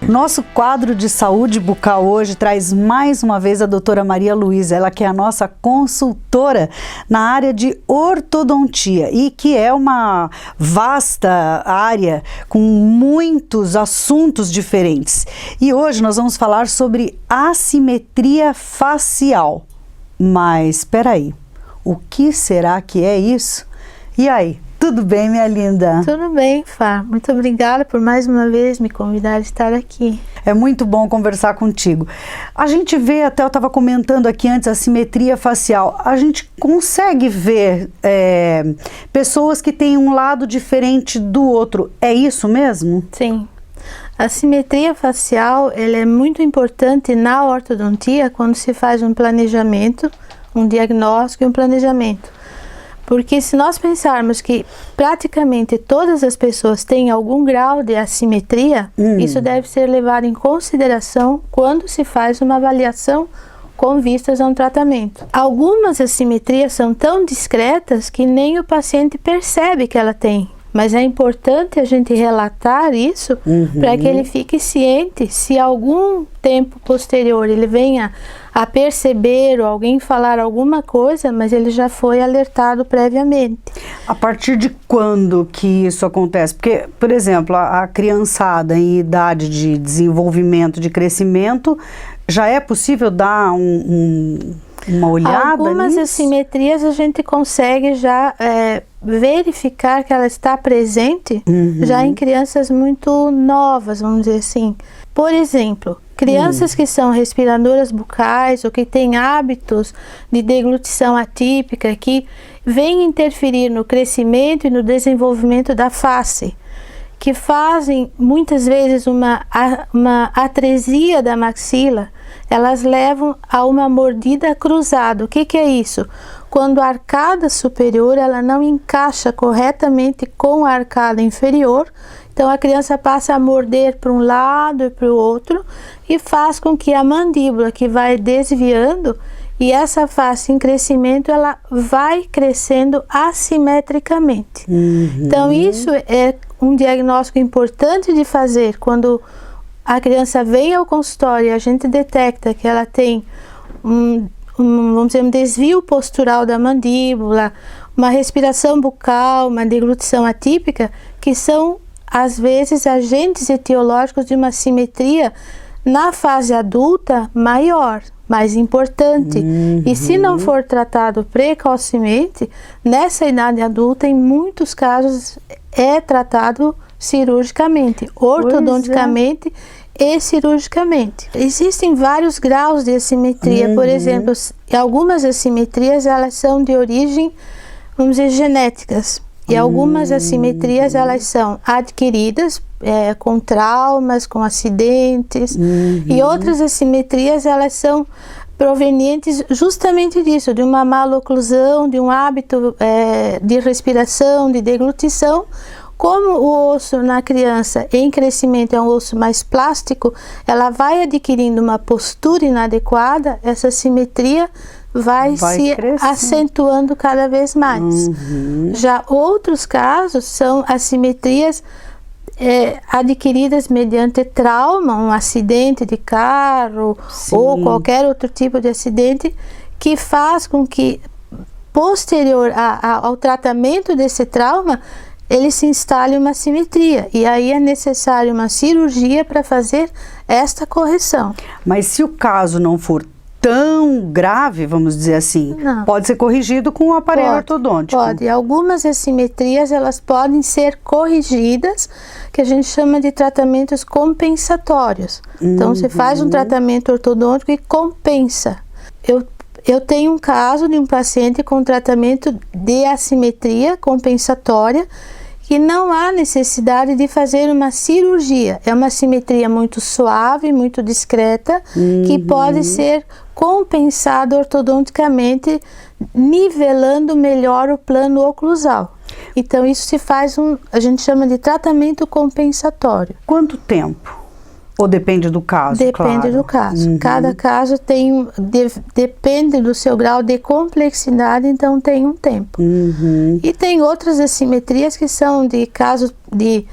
Nosso quadro de saúde bucal hoje traz mais uma vez a doutora Maria Luísa, ela que é a nossa consultora na área de ortodontia e que é uma vasta área com muitos assuntos diferentes. E hoje nós vamos falar sobre assimetria facial. Mas espera aí, o que será que é isso? E aí? Tudo bem, minha linda? Tudo bem, Fá. Muito obrigada por mais uma vez me convidar a estar aqui. É muito bom conversar contigo. A gente vê, até eu estava comentando aqui antes, a simetria facial. A gente consegue ver pessoas que têm um lado diferente do outro. É isso mesmo? Sim. A simetria facial ela é muito importante na ortodontia quando se faz um planejamento, um diagnóstico e um planejamento. Porque se nós pensarmos que praticamente todas as pessoas têm algum grau de assimetria, isso deve ser levado em consideração quando se faz uma avaliação com vistas a um tratamento. Algumas assimetrias são tão discretas que nem o paciente percebe que ela tem. Mas é importante a gente relatar isso para que ele fique ciente se algum tempo posterior ele venha a perceber ou alguém falar alguma coisa, mas ele já foi alertado previamente. A partir de quando que isso acontece? Porque, por exemplo, a criançada em idade de desenvolvimento, de crescimento, já é possível dar uma olhada Algumas nisso? assimetrias a gente consegue já verificar que ela está presente já em crianças muito novas, vamos dizer assim. Por exemplo, crianças que são respiradoras bucais ou que têm hábitos de deglutição atípica que vêm interferir no crescimento e no desenvolvimento da face, que fazem muitas vezes uma atresia da maxila, elas levam a uma mordida cruzada. O que é isso? Quando a arcada superior ela não encaixa corretamente com a arcada inferior, então a criança passa a morder para um lado e para o outro e faz com que a mandíbula que vai desviando e essa face em crescimento ela vai crescendo assimetricamente. Então isso é um diagnóstico importante de fazer quando a criança vem ao consultório e a gente detecta que ela tem vamos dizer, um desvio postural da mandíbula, uma respiração bucal, uma deglutição atípica, que são às vezes agentes etiológicos de uma simetria na fase adulta maior, mais importante. E se não for tratado precocemente, nessa idade adulta, em muitos casos, é tratado cirurgicamente, ortodonticamente e cirurgicamente. Existem vários graus de assimetria. Por exemplo, algumas assimetrias elas são de origem, vamos dizer, genéticas. E algumas assimetrias elas são adquiridas com traumas, com acidentes. E outras assimetrias elas são provenientes justamente disso, de uma maloclusão, de um hábito de respiração, de deglutição. Como o osso na criança em crescimento é um osso mais plástico, ela vai adquirindo uma postura inadequada, essa simetria vai se crescendo, acentuando cada vez mais. Já outros casos são assimetrias adquiridas mediante trauma, um acidente de carro ou qualquer outro tipo de acidente que faz com que posterior ao tratamento desse trauma ele se instale uma simetria e aí é necessário uma cirurgia para fazer esta correção. Mas se o caso não for tão grave, vamos dizer assim, pode ser corrigido com o aparelho ortodôntico? Pode. Algumas assimetrias elas podem ser corrigidas, que a gente chama de tratamentos compensatórios. Então você faz um tratamento ortodôntico e compensa. Eu tenho um caso de um paciente com tratamento de assimetria compensatória que não há necessidade de fazer uma cirurgia. É uma simetria muito suave, muito discreta, que pode ser compensada ortodonticamente, nivelando melhor o plano oclusal. Então isso se faz a gente chama de tratamento compensatório. Quanto tempo? Ou depende do caso? Depende do caso. Cada caso depende do seu grau de complexidade, então tem um tempo. E tem outras assimetrias que são de casos de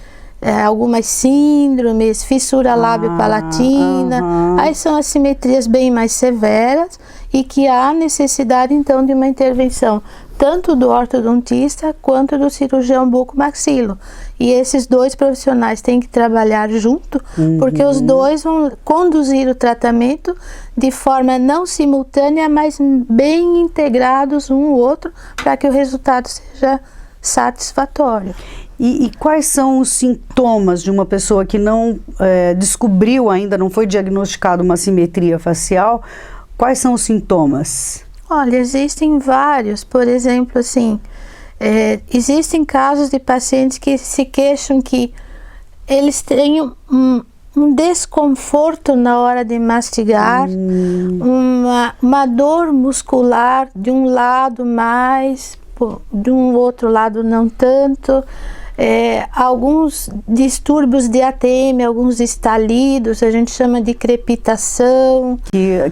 algumas síndromes, fissura lábio-palatina, aí são assimetrias bem mais severas e que há necessidade então de uma intervenção tanto do ortodontista quanto do cirurgião bucomaxilo. E esses dois profissionais têm que trabalhar junto, porque os dois vão conduzir o tratamento de forma não simultânea, mas bem integrados um ao outro, para que o resultado seja satisfatório. E quais são os sintomas de uma pessoa que não descobriu ainda, não foi diagnosticado uma assimetria facial? Quais são os sintomas? Olha, existem vários. Por exemplo, assim, existem casos de pacientes que se queixam que eles têm um desconforto na hora de mastigar, uma dor muscular de um lado mais, de um outro lado não tanto, alguns distúrbios de ATM, alguns estalidos, a gente chama de crepitação,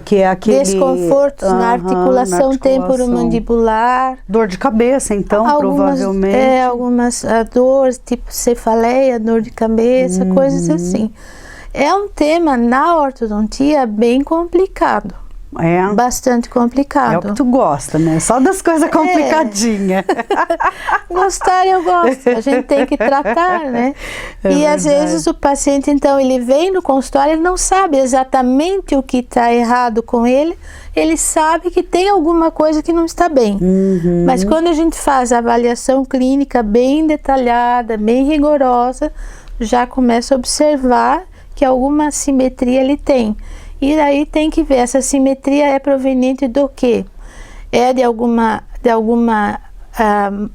que é aquele desconfortos na articulação temporomandibular, dor de cabeça, então, provavelmente. Algumas dores, tipo cefaleia, dor de cabeça, coisas assim. É um tema na ortodontia bem complicado. Bastante complicado. É o que tu gosta, né? Só das coisas complicadinhas. Gostar eu gosto, a gente tem que tratar, né? E às vezes o paciente, então, ele vem no consultório, ele não sabe exatamente o que está errado com ele, ele sabe que tem alguma coisa que não está bem. Mas quando a gente faz a avaliação clínica bem detalhada, bem rigorosa, já começa a observar que alguma assimetria ele tem. E aí tem que ver, essa simetria é proveniente do quê? É de alguma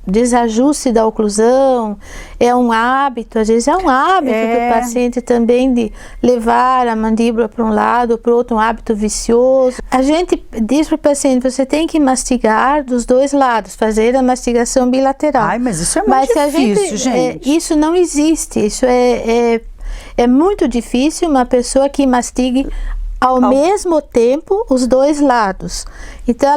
desajuste da oclusão, é um hábito, às vezes é um hábito do paciente também de levar a mandíbula para um lado ou para o outro, um hábito vicioso. A gente diz para o paciente, você tem que mastigar dos dois lados, fazer a mastigação bilateral. Ai, mas isso é muito difícil, gente. Isso não existe, isso é muito difícil uma pessoa que mastigue ao mesmo tempo os dois lados. Então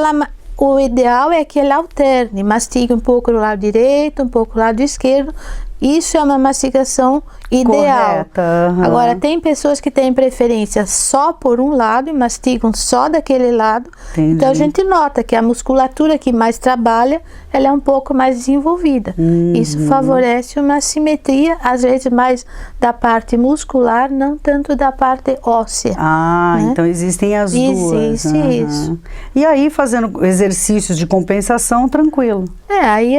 o ideal é que ele alterne, mastigue um pouco do lado direito, um pouco do lado esquerdo. Isso é uma mastigação ideal. Correta. Agora, tem pessoas que têm preferência só por um lado e mastigam só daquele lado. Entendi. Então a gente nota que a musculatura que mais trabalha, ela é um pouco mais desenvolvida. Isso favorece uma simetria, às vezes mais da parte muscular, não tanto da parte óssea. Né? Então existem as duas. Existe isso. E aí, fazendo exercícios de compensação, tranquilo. Aí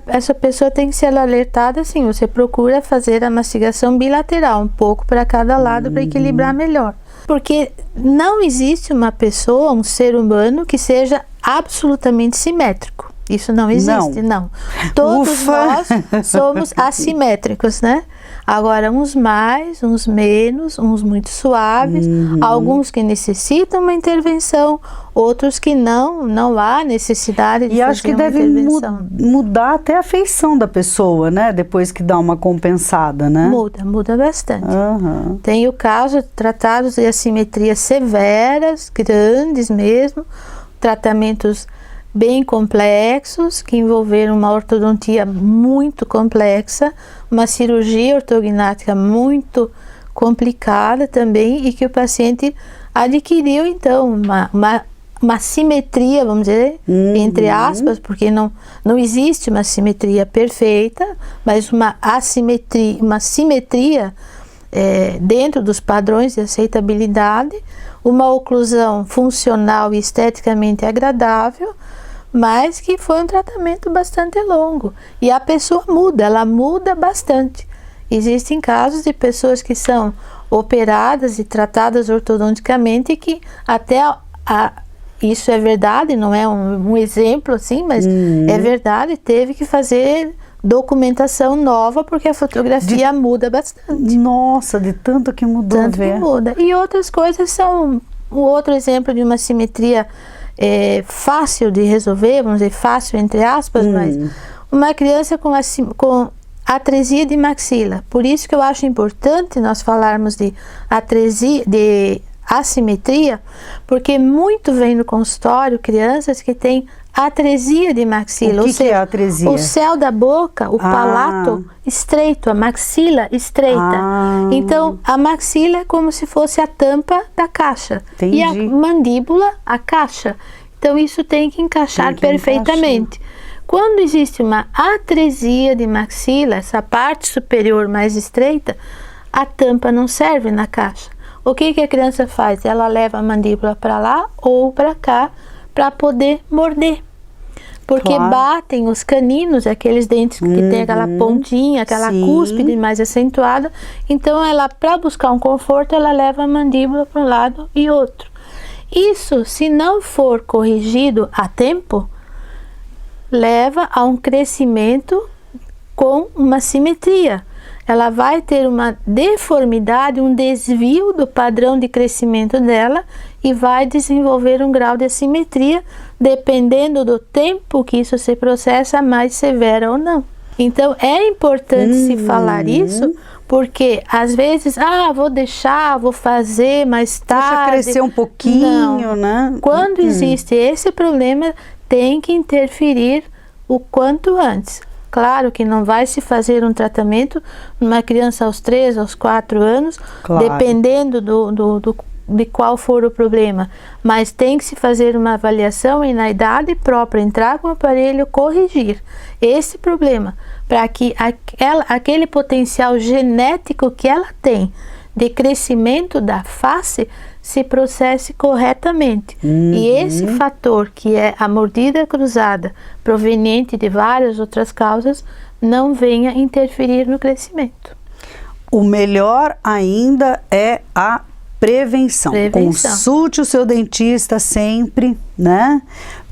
essa pessoa tem que ser alertada assim, você procura fazer a mastigação bilateral, um pouco para cada lado para equilibrar melhor. Porque não existe uma pessoa, um ser humano que seja absolutamente simétrico. Isso não existe, não. Todos nós somos assimétricos, né? Agora, uns mais, uns menos, uns muito suaves, alguns que necessitam uma intervenção, outros que não há necessidade de fazer uma intervenção. E acho que deve mudar até a feição da pessoa, né? Depois que dá uma compensada, né? Muda bastante. Tem o caso de tratados de assimetrias severas, grandes mesmo, tratamentos bem complexos, que envolveram uma ortodontia muito complexa, uma cirurgia ortognática muito complicada também, e que o paciente adquiriu então uma simetria, vamos dizer, entre aspas, porque não existe uma simetria perfeita, mas uma simetria dentro dos padrões de aceitabilidade, uma oclusão funcional e esteticamente agradável, mas que foi um tratamento bastante longo. E a pessoa ela muda bastante. Existem casos de pessoas que são operadas e tratadas ortodonticamente e que até isso é verdade, não é um exemplo assim, mas é verdade, teve que fazer documentação nova porque a fotografia muda bastante. Nossa, de tanto que mudou. Tanto que muda. E outras coisas são um outro exemplo de uma simetria fácil de resolver, vamos dizer, fácil entre aspas, mas uma criança com atresia de maxila. Por isso que eu acho importante nós falarmos de assimetria, porque muito vem no consultório crianças que têm atresia de maxila. O que é atresia? O céu da boca, o palato estreito, a maxila estreita. Então, a maxila é como se fosse a tampa da caixa. Entendi. E a mandíbula, a caixa. Então, isso tem que encaixar perfeitamente. Quando existe uma atresia de maxila, essa parte superior mais estreita, a tampa não serve na caixa. O que a criança faz? Ela leva a mandíbula para lá ou para cá para poder morder. Porque batem os caninos, aqueles dentes que tem aquela pontinha, aquela cúspide mais acentuada. Então, ela, para buscar um conforto, ela leva a mandíbula para um lado e outro. Isso, se não for corrigido a tempo, leva a um crescimento com uma simetria. Ela vai ter uma deformidade, um desvio do padrão de crescimento dela e vai desenvolver um grau de assimetria, dependendo do tempo que isso se processa, mais severa ou não. Então, é importante se falar isso, porque às vezes, vou deixar, vou fazer mais tarde. Deixa crescer um pouquinho, né? Quando existe esse problema, tem que interferir o quanto antes. Claro que não vai se fazer um tratamento numa criança aos 3, aos 4 anos, dependendo de qual for o problema. Mas tem que se fazer uma avaliação e na idade própria entrar com o aparelho, corrigir esse problema, para que aquele potencial genético que ela tem de crescimento da face se processe corretamente. E esse fator, que é a mordida cruzada, proveniente de várias outras causas, não venha interferir no crescimento. O melhor ainda é a prevenção. Consulte o seu dentista sempre, né?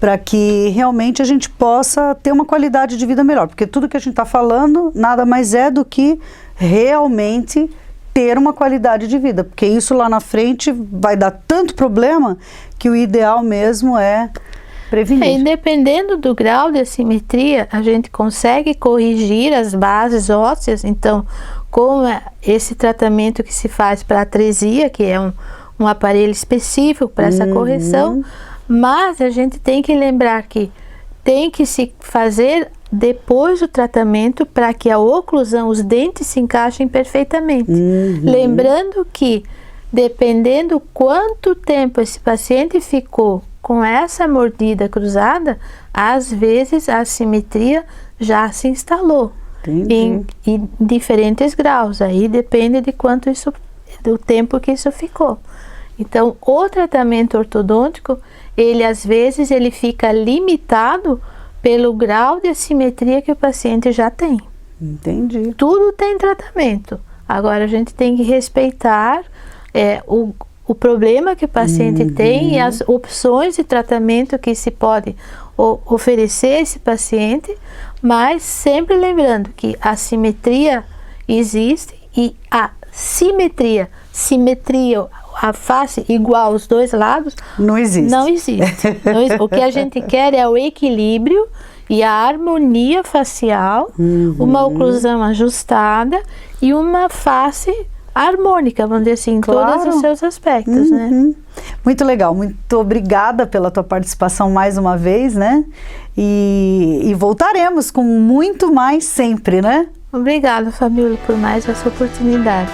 Para que realmente a gente possa ter uma qualidade de vida melhor. Porque tudo que a gente está falando nada mais é do que realmente ter uma qualidade de vida, porque isso lá na frente vai dar tanto problema que o ideal mesmo é prevenir. E dependendo do grau de assimetria, a gente consegue corrigir as bases ósseas. Então, com esse tratamento que se faz para atresia, que é um aparelho específico para essa correção, mas a gente tem que lembrar que tem que se fazer depois do tratamento para que a oclusão, os dentes se encaixem perfeitamente. Lembrando que, dependendo quanto tempo esse paciente ficou com essa mordida cruzada, às vezes a assimetria já se instalou em diferentes graus. Aí depende de quanto isso, do tempo que isso ficou. Então, o tratamento ortodôntico, ele às vezes ele fica limitado pelo grau de assimetria que o paciente já tem. Entendi. Tudo tem tratamento. Agora a gente tem que respeitar o problema que o paciente tem e as opções de tratamento que se pode oferecer a esse paciente, mas sempre lembrando que a simetria existe e a simetria, a face igual aos dois lados, não existe. Não existe. O que a gente quer é o equilíbrio e a harmonia facial, uma oclusão ajustada e uma face harmônica, vamos dizer assim, em todos os seus aspectos, né? Muito legal, muito obrigada pela tua participação mais uma vez, né? E voltaremos com muito mais sempre, né? Obrigada, Fabíola, por mais essa oportunidade.